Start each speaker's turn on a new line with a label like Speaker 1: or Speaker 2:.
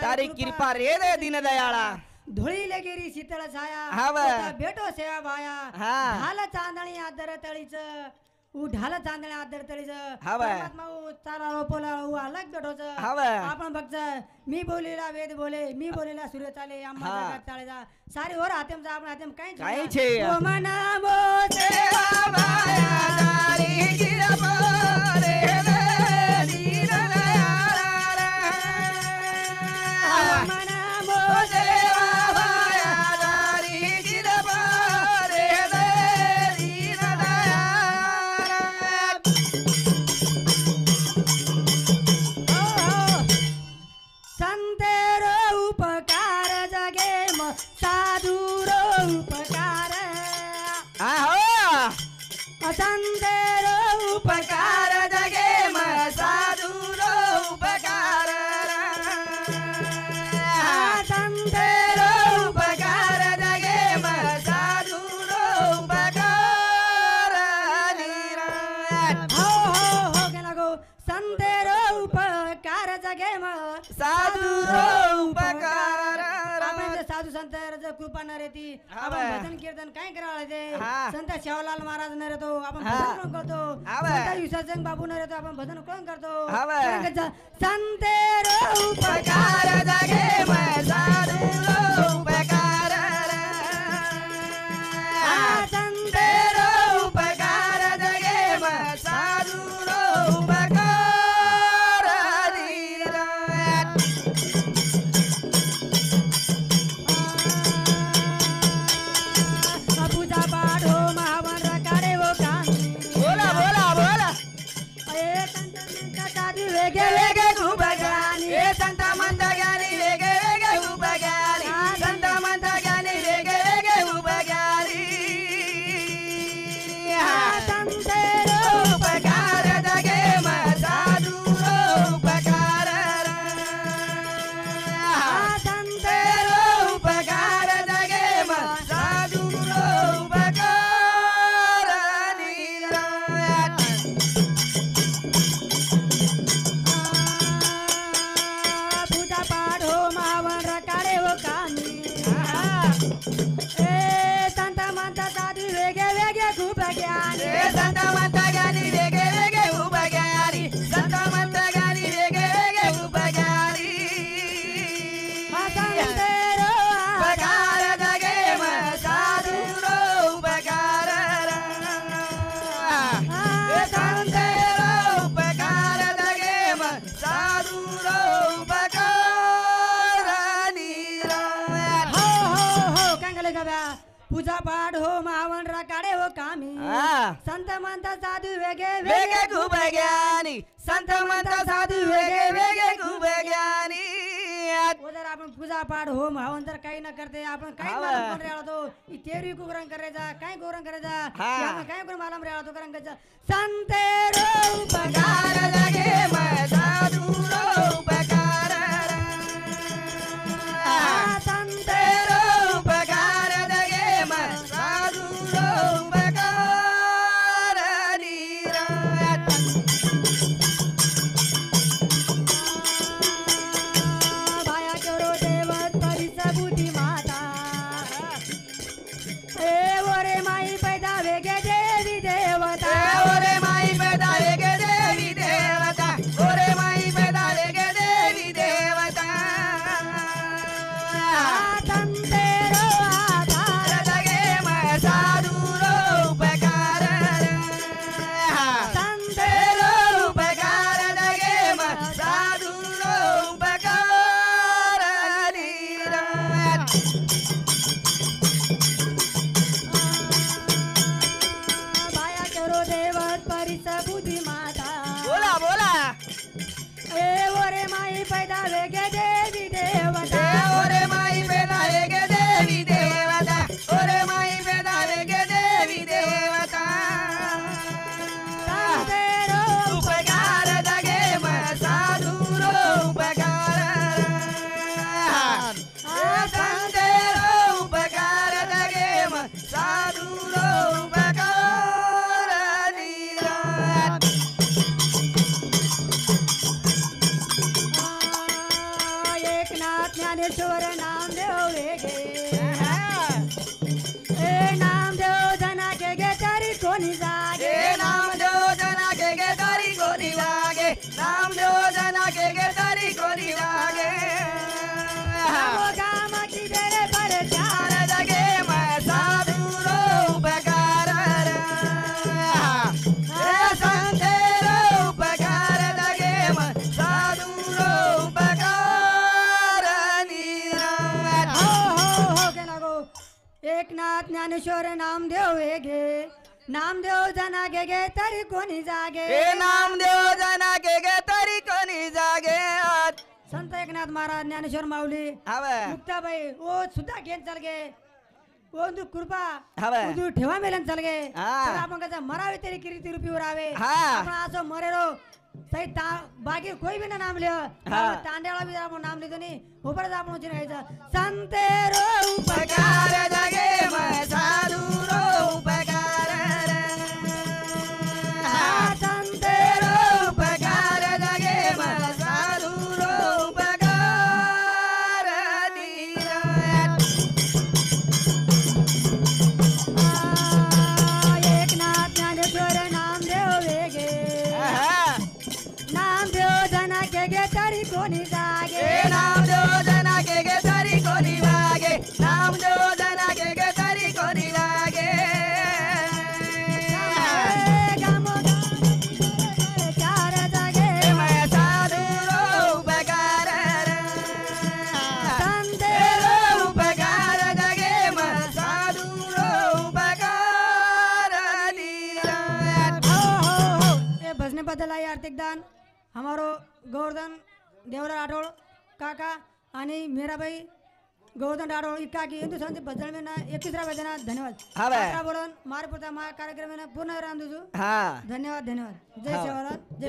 Speaker 1: सारी कृपा रे दे दीनदयाळा
Speaker 2: धुळीले गेली शीतळ छाया
Speaker 1: हाव.
Speaker 2: आता भेटो सेवा भाया
Speaker 1: हा.
Speaker 2: ढाल चांदणी आदर तळीच ढाल चांदणी आदर तळीच
Speaker 1: हाव.
Speaker 2: परमात्मा चारा रोपोला अलग भेटोच
Speaker 1: हाव.
Speaker 2: आपण फक्त मी बोलेला वेद बोले मी बोलेला सूर्य चाले आम्हा
Speaker 1: हा.
Speaker 2: जगात चाले जा सारे वर हातेमचा आपण हातेम काही
Speaker 1: काही छे.
Speaker 2: ओ मना मो सेवा भाया सारी कृपा रे दे दीनदयाळा मना मो सेवा भाया सारी कृपा रे दे दीनदयाळा संतेरो उपकार जगे म साधुरो उपकार
Speaker 1: आहो
Speaker 2: संतेरो
Speaker 1: उपकार जगे म साधुरो उपकार
Speaker 2: संतेरो
Speaker 1: उपकार जगे म साधुरो उपकार
Speaker 2: हो हो हो गेला गो संतेरो उपकार जगे म
Speaker 1: साधुरो उपकार
Speaker 2: आपण जे साधू संत कृपा न रे ती आपण भजन कीर्तन काय करायला ते
Speaker 1: हा.
Speaker 2: संत शेवलाल महाराज न रेतो आपण
Speaker 1: हा.
Speaker 2: भजन कोण करतो
Speaker 1: हा.
Speaker 2: संत विसर्जन बाबू न रेतो आपण भजन कोण करतो
Speaker 1: हा.
Speaker 2: कारण का संतेरो
Speaker 1: उपकार जगे म साधुरो उपकार
Speaker 2: संतेरो
Speaker 1: उपकार जगे म साधुरो उपकार
Speaker 2: पूजा पाठ हो महावन रकारे हो काम
Speaker 1: बोला बोला बोला
Speaker 2: साधी वेगे वेगे खूप ज्ञानी
Speaker 1: हे संत मंत ज्ञानी वेगे वेगे खूप ज्ञानी संत मंत ज्ञानी वेगे वेगे खूप ज्ञानी
Speaker 2: संतेरो
Speaker 1: उपकार जगे म साधुरो उपकार
Speaker 2: संतेरो
Speaker 1: उपकार जगे म साधुरो उपकार
Speaker 2: पूजा पाठ हो महावन रकारे हो कामी संत मंत साधी वेगे वेगे खूप ज्ञानी
Speaker 1: हे संत मंत ज्ञानी वेगे वेगे खूप ज्ञानी संत मंत ज्ञानी वेगे वेगे खूप ज्ञानी
Speaker 2: संतेरो
Speaker 1: उपकार जगे म साधुरो उपकार हे संतेरो उपकार जगे म साधुरो उपकार
Speaker 2: हो हो हो कांगले गव्या पूजा पाठ हो महावन रकारे हो कामी संत मंत साधू वेगे
Speaker 1: वेगे खूप ज्ञानी संत मंत साधू वेगे वेगे खूप ज्ञानी
Speaker 2: उधर आपण पूजा पाठ हो महावन तर काही न करते आपण काही
Speaker 1: हाव.
Speaker 2: मालूम कोण राहतो तेरी कुकरंग करायचा काय गोरंग करायचा
Speaker 1: हा.
Speaker 2: आपण काय कोण मालूम राहतो करंग करायचा संतेरो
Speaker 1: उपकार जगे म साधुरो उपकार
Speaker 2: संतेरो
Speaker 1: उपकार जगे म साधुरो उपकार
Speaker 2: भाया करो देवत परिस बुद्धी माता ए वरे माई पैदा वेगे देवी देवता
Speaker 1: ओरे माई पैदा वेगे देवी देवता ओरे माई पैदा वेगे देवी देवता
Speaker 2: संतेरो आधार
Speaker 1: जगे म साधुरो उपकार
Speaker 2: संतेरो
Speaker 1: उपकार जगे म साधुरो उपकार
Speaker 2: भाया करो देवत परिस बुद्धी माता
Speaker 1: बोला बोला
Speaker 2: ए वरे माई पैदा वेगे देवी देवता
Speaker 1: ओरे माई पैदा वेगे देवी देवता ओरे माई पैदा वेगे देवी देवता
Speaker 2: संतेरो
Speaker 1: उपकार जगे म साधुरो उपकार संतेरो उपकार जगे म साधुरो उपकार
Speaker 2: ज्ञानेश्वर नामदेव वेगे ए नामदेव जना के गे तरी कोणी जागे
Speaker 1: नामदेव जना के गे तरी कोणी लागे नामदेव जना के गे तरी कोणी लागे
Speaker 2: काम की बेरे पर
Speaker 1: चार जगे मैं साधु रो उपकार संते रो उपकार लगे मैं साधु रो उपकार
Speaker 2: हो के लागो एकनाथ ज्ञानेश्वर नामदेव वेगे नामदेव जना गे गे तरी कोणी जागे
Speaker 1: नामदेव जना के गे तरी कोणी जागे
Speaker 2: संत एकनाथ महाराज ज्ञानेश्वर माऊली
Speaker 1: हवे
Speaker 2: मुक्ताबाई ओ सुद्धा घेऊन चाल गे ಒಂದು ಕೃಪಾ
Speaker 1: ಹವೆ
Speaker 2: ಇದು ठेवा मेलन चल गए
Speaker 1: हा.
Speaker 2: तर आपण कसं मरावे तरी किती रुपये उरावे
Speaker 1: हा.
Speaker 2: आपण असं मरेरो सही बाकी कोई भी ना नाम लियो
Speaker 1: हा.
Speaker 2: तांड्याला भी आपण नाम लिहितो नाही उपर आपण उचल घ्यायचं संतेरो उपकार
Speaker 1: उपकार जगे मैं साधु रो उपकार
Speaker 2: संतेरो
Speaker 1: उपकार जगे मैं साधु रो उपकार
Speaker 2: एकनाथ ज्ञानेश्वर नामदेव वेगे नामदेव जना के गे तरी कोणी जागे
Speaker 1: नामदेव जना के गे तरी कोणी लागे नामदेव जना के गे तरी कोणी लागे
Speaker 2: चार जागे
Speaker 1: मैं साधु रो उपकार
Speaker 2: संते
Speaker 1: रो उपकार जगे मैं साधु रो उपकार
Speaker 2: ये भजने बद्दल आहे आर्थिक दान हमारो गोवर्धन देवरा राठोड काका आणि मीराबाई गोवर्धन राठोड इक्का की हिंदुस्तानचे भजन में ना 21 वेदना धन्यवाद
Speaker 1: हवे.
Speaker 2: बोलून मारे पुरता कार्यक्रम पूर्ण राम दुजू
Speaker 1: हा
Speaker 2: धन्यवाद धन्यवाद जय
Speaker 1: हा.
Speaker 2: शिवराज जय